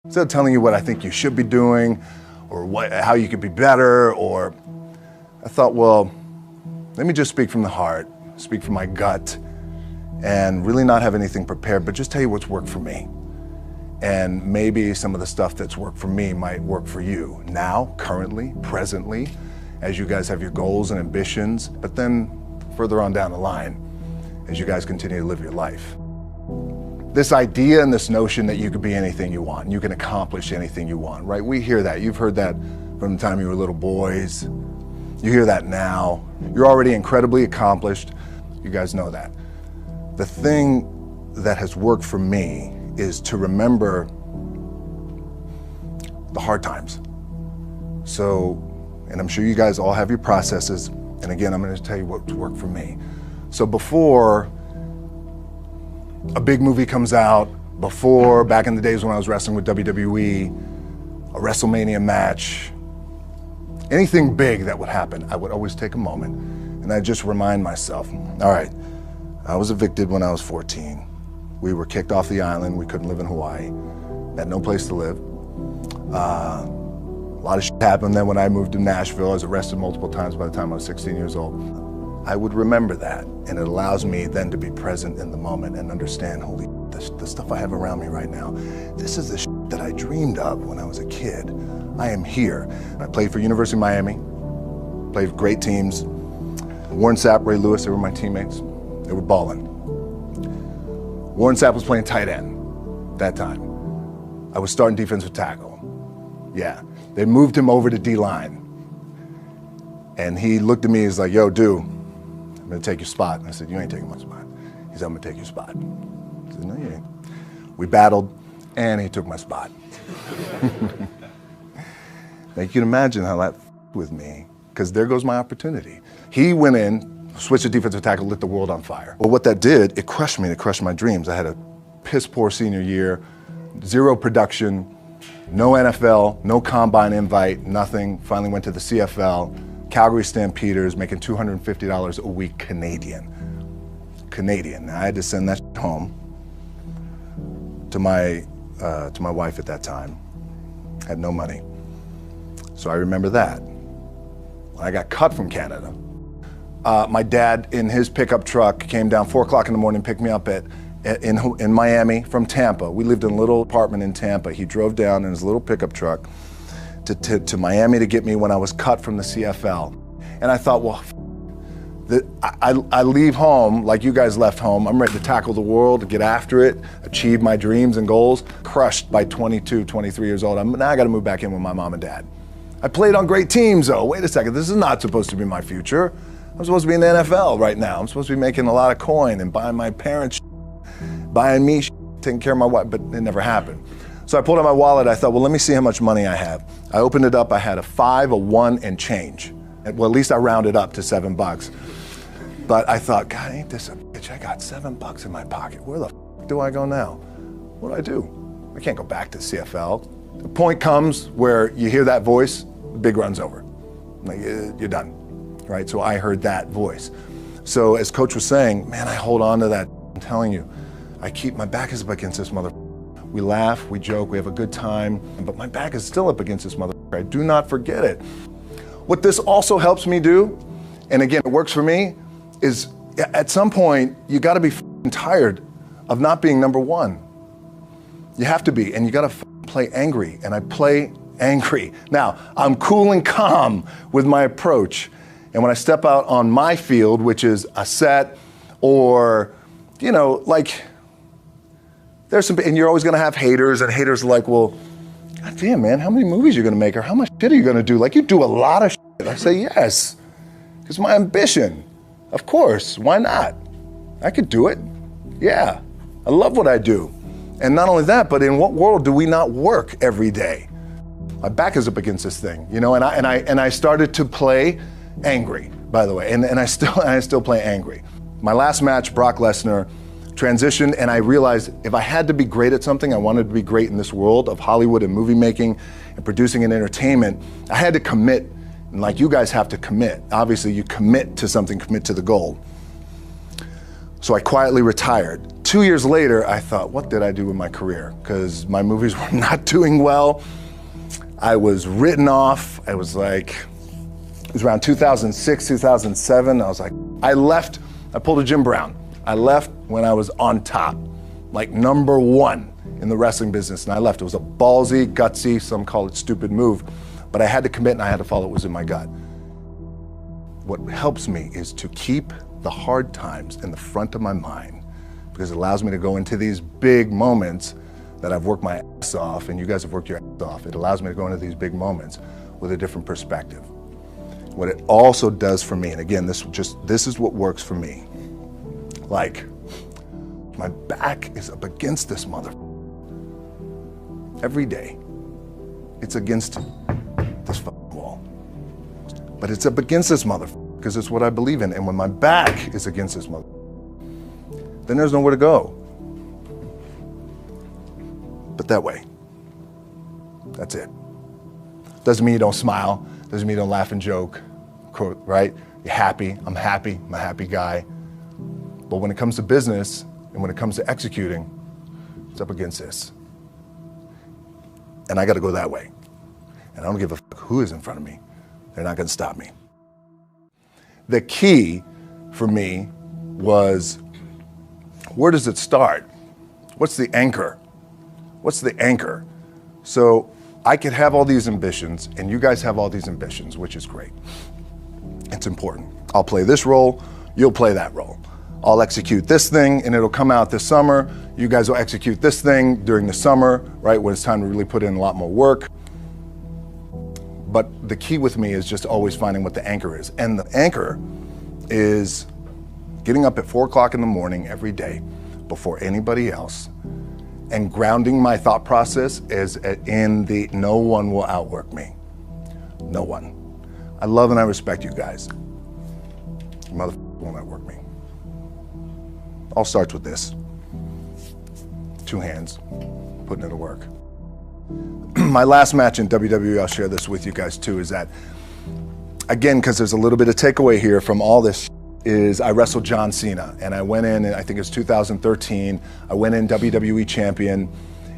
Instead of telling you what I think you should be doing or how you could be better, I thought, well, let me just speak from the heart, speak from my gut, and really not have anything prepared, but just tell you what's worked for me. And maybe some of the stuff that's worked for me might work for you now, currently, presently, as you guys have your goals and ambitions, but then further on down the line, as you guys continue to live your life. This idea and this notion that you could be anything you want, and you can accomplish anything you want, right? We hear that. You've heard that from the time you were little boys. You hear that now. You're already incredibly accomplished. You guys know that. The thing that has worked for me is to remember the hard times. So, and I'm sure you guys all have your processes, and again, I'm gonna tell you what's worked for me. So before a big movie comes out, before, back in the days when I was wrestling with WWE, a WrestleMania match, anything big that would happen, I would always take a moment and I'd just remind myself, all right, I was evicted when I was 14. We were kicked off the island. We couldn't live in Hawaii. Had no place to live. A lot of shit happened then when I moved to Nashville. I was arrested multiple times by the time I was 16 years old. I would remember that, and it allows me then to be present in the moment and understand, holy, the stuff I have around me right now, this is the shit that I dreamed of when I was a kid. I am here. I played for University of Miami, played for great teams. Warren Sapp, Ray Lewis, they were my teammates. They were balling. Warren Sapp was playing tight end that time. I was starting defensive tackle. Yeah, they moved him over to D-line. And he looked at me, he's like, yo, dude, I'm gonna take your spot. And I said, you ain't taking my spot. He said, I'm gonna take your spot. I said, no, you ain't. We battled, and he took my spot. Now you can imagine how that with me, because there goes my opportunity. He went in, switched to defensive tackle, lit the world on fire. Well, what that did, it crushed me, it crushed my dreams. I had a piss poor senior year, zero production, no NFL, no combine invite, nothing. Finally went to the CFL. Calgary Stampeders, making $250 a week Canadian. Now I had to send that home to my wife at that time. Had no money. So I remember that. When I got cut from Canada, my dad in his pickup truck came down 4 o'clock in the morning, picked me up in Miami from Tampa. We lived in a little apartment in Tampa. He drove down in his little pickup truck to Miami to get me when I was cut from the CFL. And I thought, well, I leave home like you guys left home. I'm ready to tackle the world, to get after it, achieve my dreams and goals. Crushed by 22, 23 years old. Now I gotta move back in with my mom and dad. I played on great teams though. Wait a second, this is not supposed to be my future. I'm supposed to be in the NFL right now. I'm supposed to be making a lot of coin and buying my parents, buying me, taking care of my wife, but it never happened. So I pulled out my wallet, I thought, well, let me see how much money I have. I opened it up, I had a 5, a 1, and change. Well, at least I rounded up to $7. But I thought, God, ain't this a bitch? I got $7 in my pocket. Where the f do I go now? What do I do? I can't go back to CFL. The point comes where you hear that voice, the big run's over. Like, you're done, right? So I heard that voice. So as Coach was saying, man, I hold on to that. I'm telling you, I keep my back is up against this mother. We laugh, we joke, we have a good time, but my back is still up against this mother. I do not forget it. What this also helps me do, and again, it works for me, is at some point, you gotta be tired of not being number one. You have to be, and you gotta play angry, and I play angry. Now, I'm cool and calm with my approach, and when I step out on my field, which is a set, or, you know, like, there's some, and you're always gonna have haters, and haters are like, well, God damn, man, how many movies are you gonna make, or how much shit are you gonna do? Like, you do a lot of shit. I say, yes, it's my ambition. Of course, why not? I could do it, yeah. I love what I do. And not only that, but in what world do we not work every day? My back is up against this thing, you know, and I started to play angry, by the way, and I still play angry. My last match, Brock Lesnar, transitioned, and I realized if I had to be great at something, I wanted to be great in this world of Hollywood and movie making and producing and entertainment, I had to commit, and like you guys have to commit. Obviously, you commit to something, commit to the goal. So I quietly retired 2 years later, I thought, what did I do with my career? Because my movies were not doing well. I was written off. I was like, it was around 2006, 2007. I was like, I left, I pulled a Jim Brown. I left when I was on top, like #1 in the wrestling business, and I left. It was a ballsy, gutsy, some call it stupid move, but I had to commit and I had to follow what was in my gut. What helps me is to keep the hard times in the front of my mind, because it allows me to go into these big moments that I've worked my ass off, and you guys have worked your ass off. It allows me to go into these big moments with a different perspective. What it also does for me, and again, this is what works for me. Like, my back is up against this mother. Every day, it's against this wall. But it's up against this mother, because it's what I believe in. And when my back is against this mother, then there's nowhere to go. But that way. That's it. Doesn't mean you don't smile. Doesn't mean you don't laugh and joke, right? You're happy. I'm a happy guy. But when it comes to business and when it comes to executing, it's up against this. And I got to go that way. And I don't give a fuck who is in front of me. They're not going to stop me. The key for me was, where does it start? What's the anchor? What's the anchor? So I could have all these ambitions, and you guys have all these ambitions, which is great. It's important. I'll play this role, you'll play that role. I'll execute this thing, and it'll come out this summer. You guys will execute this thing during the summer, right, when it's time to really put in a lot more work. But the key with me is just always finding what the anchor is. And the anchor is getting up at 4 o'clock in the morning every day before anybody else and grounding my thought process is in the no one will outwork me. No one. I love and I respect you guys. Motherfucker won't outwork me. All starts with this. 2 hands, putting it to work. My last match in WWE, I'll share this with you guys too, is that, again, because there's a little bit of takeaway here from all this, is I wrestled John Cena, and I went in, I think it was 2013, I went in WWE champion,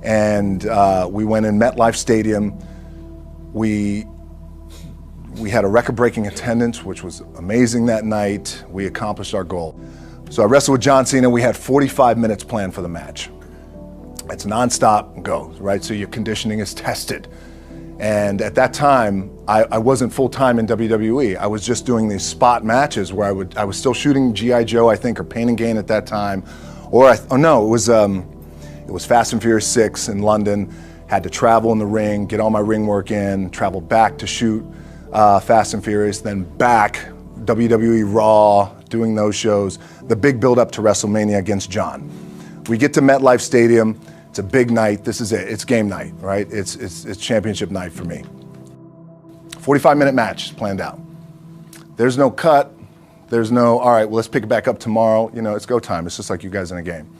and we went in MetLife Stadium. We had a record-breaking attendance, which was amazing that night. We accomplished our goal. So I wrestled with John Cena. We had 45 minutes planned for the match. It's nonstop, go, right? So your conditioning is tested. And at that time, I wasn't full-time in WWE. I was just doing these spot matches where I was still shooting G.I. Joe, I think, or Pain and Gain at that time. It was Fast and Furious 6 in London. Had to travel in the ring, get all my ring work in, travel back to shoot Fast and Furious, then back, WWE Raw, doing those shows. The big build-up to WrestleMania against John. We get to MetLife Stadium. It's a big night. This is it. It's game night, right? It's championship night for me. 45-minute match planned out. There's no cut. There's no, all right, well, let's pick it back up tomorrow. You know, it's go time. It's just like you guys in a game.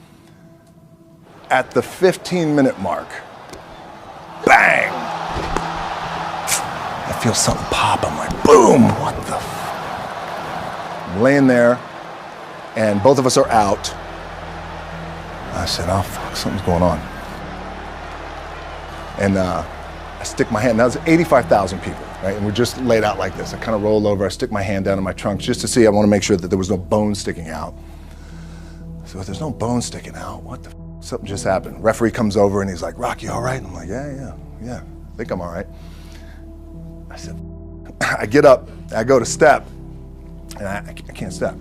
At the 15-minute mark, bang! I feel something pop. I'm like, boom, what the I'm laying there, and both of us are out. I said, oh, fuck, something's going on. And I stick my hand, now there's 85,000 people, right? And we're just laid out like this. I kind of roll over, I stick my hand down in my trunk just to see, I want to make sure that there was no bone sticking out. So if there's no bone sticking out, what the f? Something just happened. Referee comes over and he's like, Rock, you all right? And I'm like, yeah, I think I'm all right. I said, I get up, I go to step, and I can't step.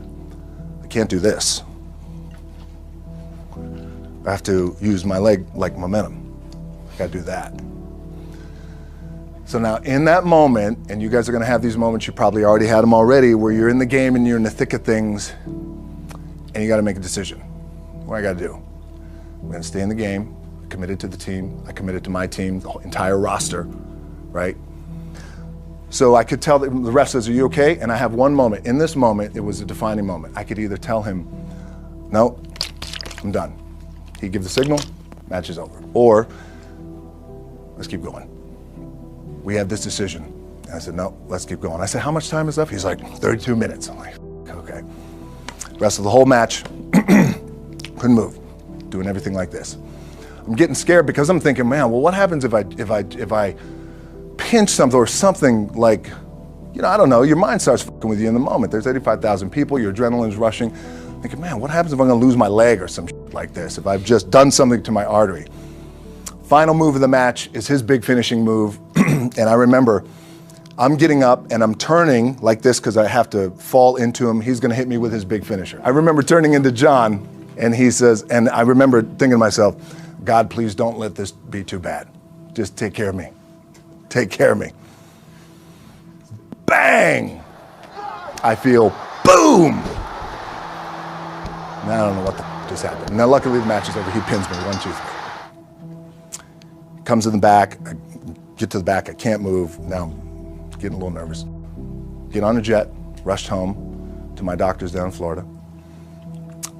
I can't do this. I have to use my leg like momentum. I gotta do that. So now in that moment, and you guys are gonna have these moments, you probably already had them already, where you're in the game and you're in the thick of things, and you gotta make a decision. What I gotta do? I'm gonna stay in the game, committed to the team, I committed to my team, the entire roster, right? So I could tell the ref says, are you okay? And I have one moment. In this moment, it was a defining moment. I could either tell him, no, I'm done. He'd give the signal, match is over. Or, let's keep going. We have this decision. And I said, no, let's keep going. I said, how much time is left? He's like, 32 minutes. I'm like, okay. Rest of the whole match, couldn't move. doing everything like this. I'm getting scared because I'm thinking, man, well, what happens if I pinch something or something like, I don't know, your mind starts fucking with you in the moment. There's 85,000 people, your adrenaline's rushing. Thinking, man, what happens if I'm gonna lose my leg or some shit like this, if I've just done something to my artery? Final move of the match is his big finishing move. And I remember I'm getting up and I'm turning like this because I have to fall into him. He's gonna hit me with his big finisher. I remember turning into John and he says, and I remember thinking to myself, God, please don't let this be too bad. Just take care of me. Take care of me. Bang! I feel boom! Now I don't know what just happened. Now luckily the match is over. He pins me, 1, 2, 3. Comes in the back, I get to the back, I can't move. Now I'm getting a little nervous. Get on a jet, rushed home to my doctor's down in Florida,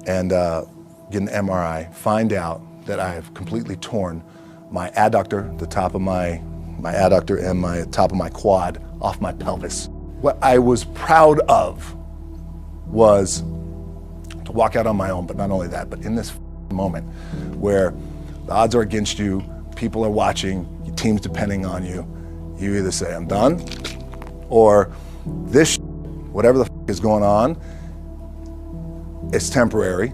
and get an MRI, find out that I have completely torn my adductor, the top of my adductor and my top of my quad off my pelvis. What I was proud of was to walk out on my own, but not only that, but in this moment where the odds are against you, people are watching, your team's depending on you, you either say, I'm done, or this whatever the is going on, it's temporary,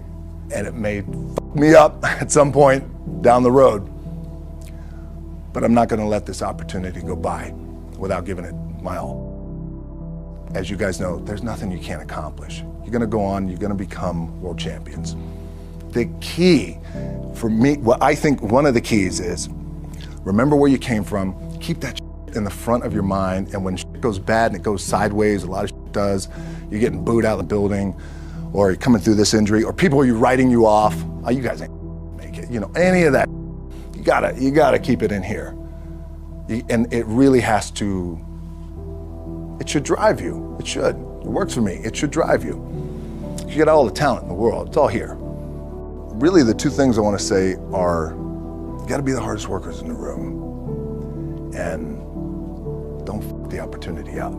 and it may fuck me up at some point down the road. But I'm not gonna let this opportunity go by without giving it my all. As you guys know, there's nothing you can't accomplish. You're gonna go on, you're gonna become world champions. The key for me, what I think one of the keys is, remember where you came from, keep that in the front of your mind, and when shit goes bad and it goes sideways, a lot of shit does, you're getting booed out of the building, or you're coming through this injury, or people are writing you off, oh, you guys ain't make it, any of that. You gotta keep it in here. And it really has to, it should drive you. It should. It works for me. It should drive you. You got all the talent in the world. It's all here. Really, the two things I want to say are, you gotta be the hardest workers in the room. And don't f the opportunity up.